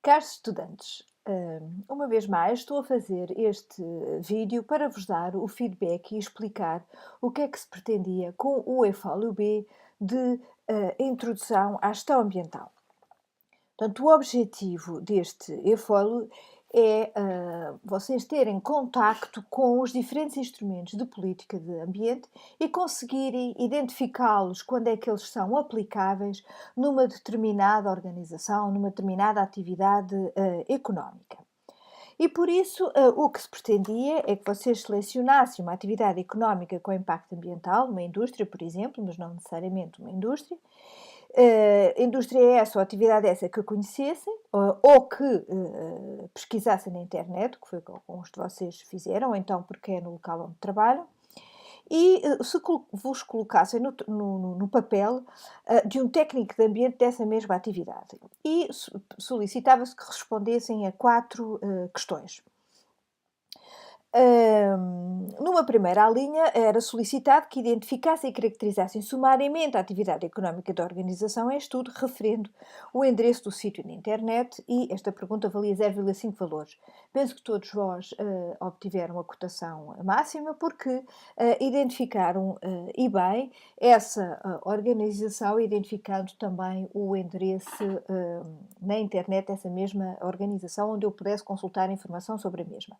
Caros estudantes, uma vez mais estou a fazer este vídeo para vos dar o feedback e explicar o que é que se pretendia com o EFOLio B de introdução à gestão ambiental. Portanto, o objetivo deste EFOLio é vocês terem contacto com os diferentes instrumentos de política de ambiente e conseguirem identificá-los quando é que eles são aplicáveis numa determinada organização, numa determinada atividade económica. E por isso, o que se pretendia é que vocês selecionassem uma atividade económica com impacto ambiental, uma indústria, por exemplo, mas não necessariamente uma indústria. Indústria é essa ou atividade essa que conhecessem ou que pesquisassem na internet, que foi o que alguns de vocês fizeram, ou então porque é no local onde trabalham, e se vos colocassem no papel de um técnico de ambiente dessa mesma atividade. E solicitava-se que respondessem a 4 questões. Numa primeira linha, era solicitado que identificassem e caracterizassem sumariamente a atividade económica da organização em estudo, referendo o endereço do sítio na internet, e esta pergunta valia 0,5 valores. Penso que todos vós obtiveram a cotação máxima porque identificaram e bem essa organização, identificando também o endereço na internet dessa mesma organização, onde eu pudesse consultar informação sobre a mesma.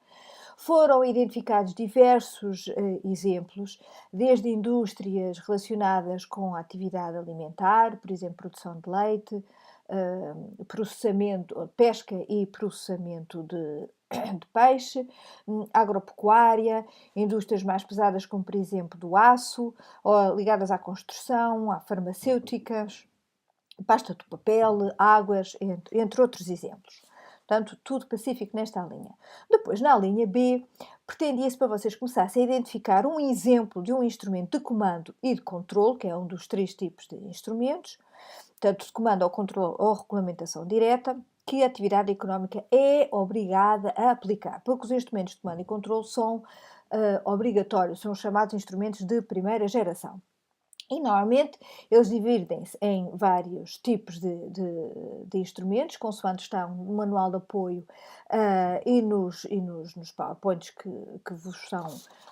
Foram identificados diversos exemplos, desde indústrias relacionadas com a atividade alimentar, por exemplo, produção de leite, processamento, pesca e processamento de peixe, agropecuária, indústrias mais pesadas como, por exemplo, do aço, ou ligadas à construção, à farmacêuticas, pasta de papel, águas, entre outros exemplos. Portanto, tudo pacífico nesta linha. Depois, na linha B, pretendia-se para vocês começassem a identificar um exemplo de um instrumento de comando e de controle, que é um dos 3 tipos de instrumentos, tanto de comando ou controle ou regulamentação direta, que a atividade económica é obrigada a aplicar, porque os instrumentos de comando e controle são obrigatórios, são os chamados instrumentos de primeira geração. E normalmente eles dividem-se em vários tipos de instrumentos, consoante está no manual de apoio e nos PowerPoints que vos são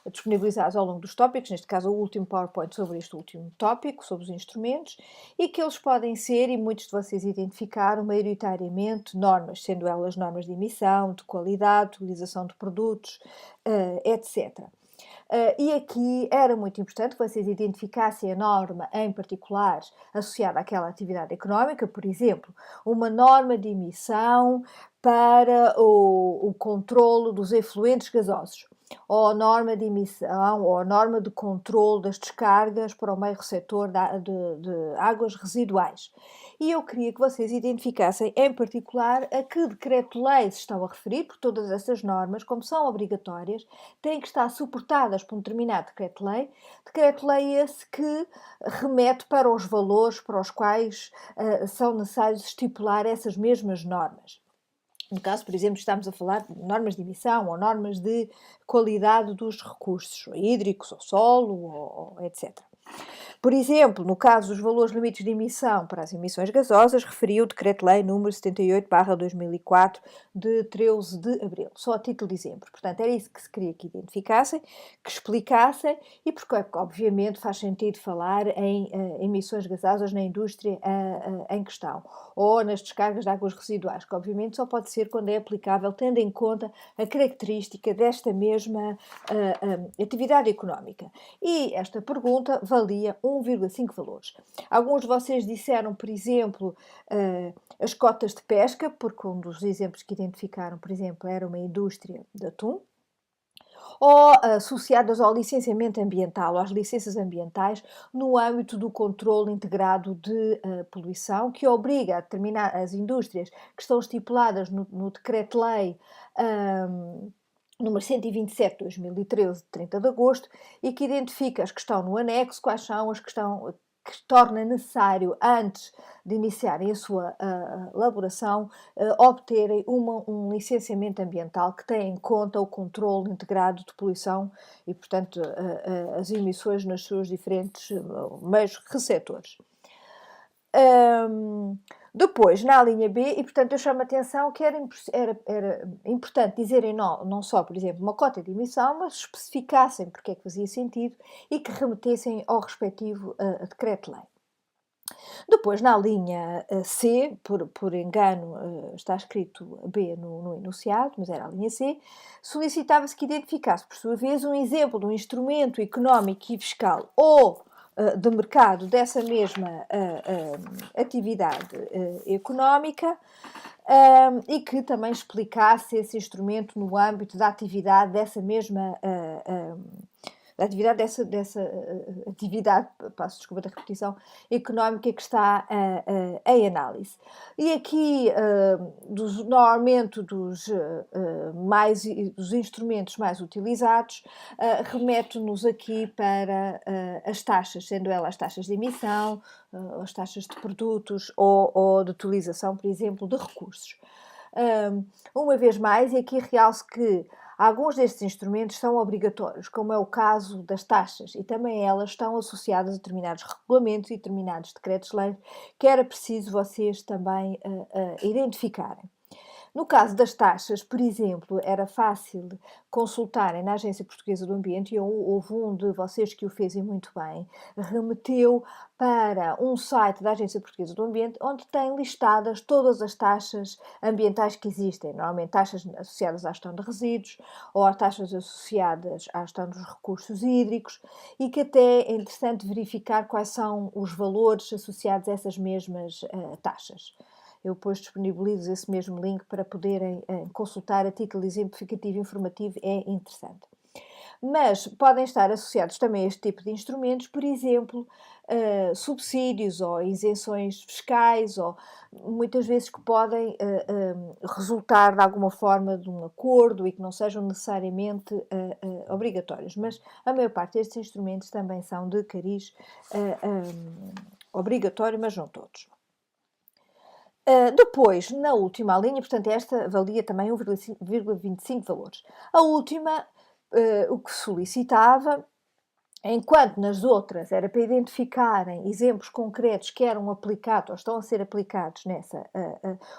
disponibilizados ao longo dos tópicos, neste caso o último PowerPoint sobre este último tópico, sobre os instrumentos, e que eles podem ser, e muitos de vocês identificaram, maioritariamente normas, sendo elas normas de emissão, de qualidade, de utilização de produtos, etc. E aqui era muito importante que vocês identificassem a norma em particular associada àquela atividade económica, por exemplo, uma norma de emissão para o controlo dos efluentes gasosos, ou a norma de emissão, ou a norma de controlo das descargas para o meio receptor de águas residuais. E eu queria que vocês identificassem em particular a que decreto-lei se estão a referir, porque todas essas normas, como são obrigatórias, têm que estar suportadas por um determinado decreto-lei esse que remete para os valores para os quais são necessários estipular essas mesmas normas. No caso, por exemplo, estamos a falar de normas de emissão ou normas de qualidade dos recursos hídricos, ou solo, ou etc. Por exemplo, no caso dos valores limites de emissão para as emissões gasosas, referiu o Decreto-Lei número 78/2004, de 13 de abril. Só a título de exemplo. Portanto, era isso que se queria que identificassem, que explicassem, e porque, obviamente, faz sentido falar em emissões gasosas na indústria em questão, ou nas descargas de águas residuais, que, obviamente, só pode ser quando é aplicável, tendo em conta a característica desta mesma atividade económica. E esta pergunta valia 1,5 valores. Alguns de vocês disseram, por exemplo, as cotas de pesca, porque um dos exemplos que identificaram, por exemplo, era uma indústria de atum, ou associadas ao licenciamento ambiental, ou às licenças ambientais, no âmbito do controle integrado de poluição, que obriga a determinar as indústrias que estão estipuladas no Decreto-Lei número 127 de 2013, de 30 de agosto, e que identifica as que estão no anexo, quais são as que torna necessário, antes de iniciarem a sua elaboração, obterem um licenciamento ambiental que tenha em conta o controle integrado de poluição e, portanto, as emissões nos seus diferentes meios receptores. Depois, na linha B, e portanto eu chamo a atenção que era importante dizerem não só, por exemplo, uma cota de emissão, mas especificassem porque é que fazia sentido e que remetessem ao respectivo decreto-lei. Depois, na linha C, por engano está escrito B no enunciado, mas era a linha C, solicitava-se que identificasse, por sua vez, um exemplo de um instrumento económico e fiscal ou de mercado dessa mesma atividade económica e que também explicasse esse instrumento no âmbito da atividade dessa mesma da atividade dessa atividade, passo desculpa da repetição, económica que está em análise. E aqui, no aumento dos instrumentos mais utilizados, remete-nos aqui para as taxas, sendo elas as taxas de emissão, as taxas de produtos ou de utilização, por exemplo, de recursos. Uma vez mais, e aqui realço que alguns destes instrumentos são obrigatórios, como é o caso das taxas, e também elas estão associadas a determinados regulamentos e determinados decretos-lei que era preciso vocês também identificarem. No caso das taxas, por exemplo, era fácil consultarem na Agência Portuguesa do Ambiente, e houve um de vocês que o fez e muito bem, remeteu para um site da Agência Portuguesa do Ambiente, onde tem listadas todas as taxas ambientais que existem, normalmente taxas associadas à gestão de resíduos, ou às taxas associadas à gestão dos recursos hídricos, e que até é interessante verificar quais são os valores associados a essas mesmas taxas. Eu depois disponibilizo esse mesmo link para poderem consultar a título exemplificativo e informativo, é interessante. Mas podem estar associados também a este tipo de instrumentos, por exemplo, subsídios ou isenções fiscais, ou muitas vezes que podem resultar de alguma forma de um acordo e que não sejam necessariamente obrigatórios. Mas a maior parte destes instrumentos também são de cariz obrigatório, mas não todos. Depois, na última linha, portanto, esta valia também 1,25 valores. A última, o que solicitava, enquanto nas outras era para identificarem exemplos concretos que eram aplicados ou estão a ser aplicados nessa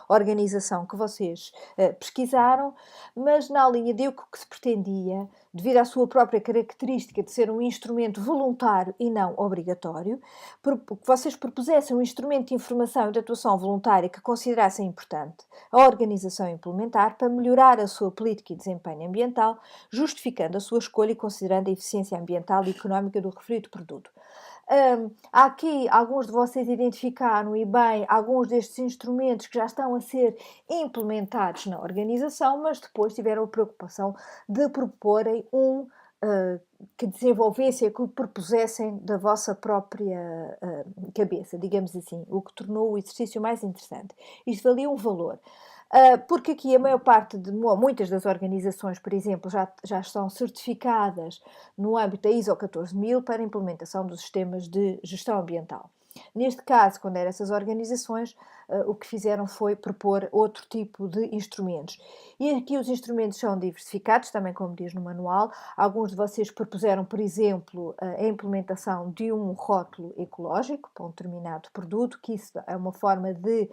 organização que vocês pesquisaram, mas na linha D o que se pretendia, devido à sua própria característica de ser um instrumento voluntário e não obrigatório, que vocês propusessem um instrumento de informação e de atuação voluntária que considerassem importante a organização implementar para melhorar a sua política e desempenho ambiental, justificando a sua escolha e considerando a eficiência ambiental e económica do referido produto. Aqui alguns de vocês identificaram e bem alguns destes instrumentos que já estão a ser implementados na organização, mas depois tiveram a preocupação de proporem que desenvolvessem, que propusessem da vossa própria cabeça, digamos assim, o que tornou o exercício mais interessante. Isto valia um valor. Porque aqui a maior parte muitas das organizações, por exemplo, já estão certificadas no âmbito da ISO 14000 para a implementação dos sistemas de gestão ambiental. Neste caso, quando eram essas organizações, o que fizeram foi propor outro tipo de instrumentos. E aqui os instrumentos são diversificados, também como diz no manual. Alguns de vocês propuseram, por exemplo, a implementação de um rótulo ecológico para um determinado produto, que isso é uma forma de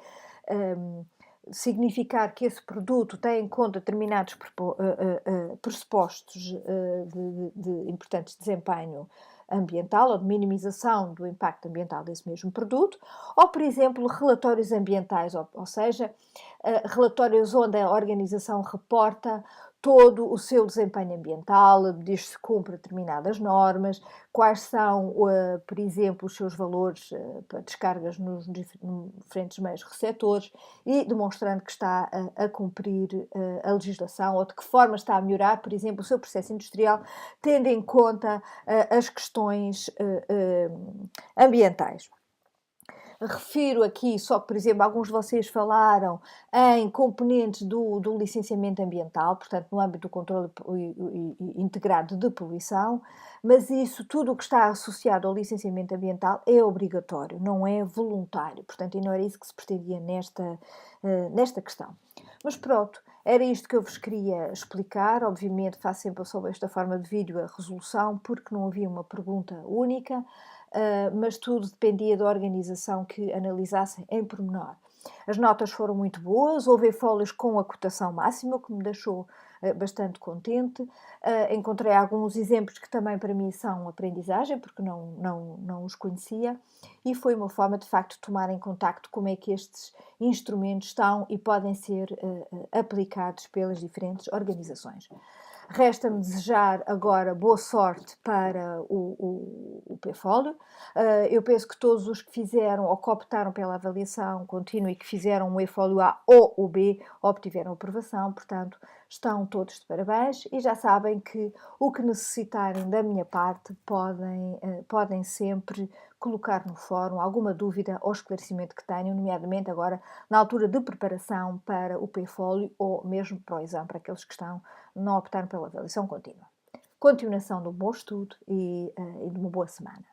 significar que esse produto tem em conta determinados pressupostos de importantes desempenho ambiental ou de minimização do impacto ambiental desse mesmo produto, ou, por exemplo, relatórios ambientais, ou seja, relatórios onde a organização reporta todo o seu desempenho ambiental, diz se cumpre determinadas normas, quais são, por exemplo, os seus valores para descargas nos diferentes meios receptores e demonstrando que está a cumprir a legislação ou de que forma está a melhorar, por exemplo, o seu processo industrial, tendo em conta as questões ambientais. Refiro aqui só que, por exemplo, alguns de vocês falaram em componentes do licenciamento ambiental, portanto, no âmbito do controle integrado de poluição, mas isso, tudo o que está associado ao licenciamento ambiental é obrigatório, não é voluntário, portanto, e não era isso que se pretendia nesta questão. Mas pronto, era isto que eu vos queria explicar. Obviamente faço sempre sob esta forma de vídeo a resolução, porque não havia uma pergunta única. mas tudo dependia da organização que analisassem em pormenor. As notas foram muito boas, houve fólios com a cotação máxima, o que me deixou bastante contente. Encontrei alguns exemplos que também para mim são aprendizagem, porque não os conhecia, e foi uma forma de facto de tomar em contacto como é que estes instrumentos estão e podem ser aplicados pelas diferentes organizações. Resta-me desejar agora boa sorte para o PFólio. Eu penso que todos os que fizeram ou que optaram pela avaliação contínua e que fizeram o eFólio A ou o B obtiveram aprovação, portanto, estão todos de parabéns e já sabem que o que necessitarem da minha parte podem sempre colocar no fórum alguma dúvida ou esclarecimento que tenham, nomeadamente agora na altura de preparação para o PFólio ou mesmo para o exame, para aqueles que não optaram pela avaliação contínua. Continuação de um bom estudo e de uma boa semana.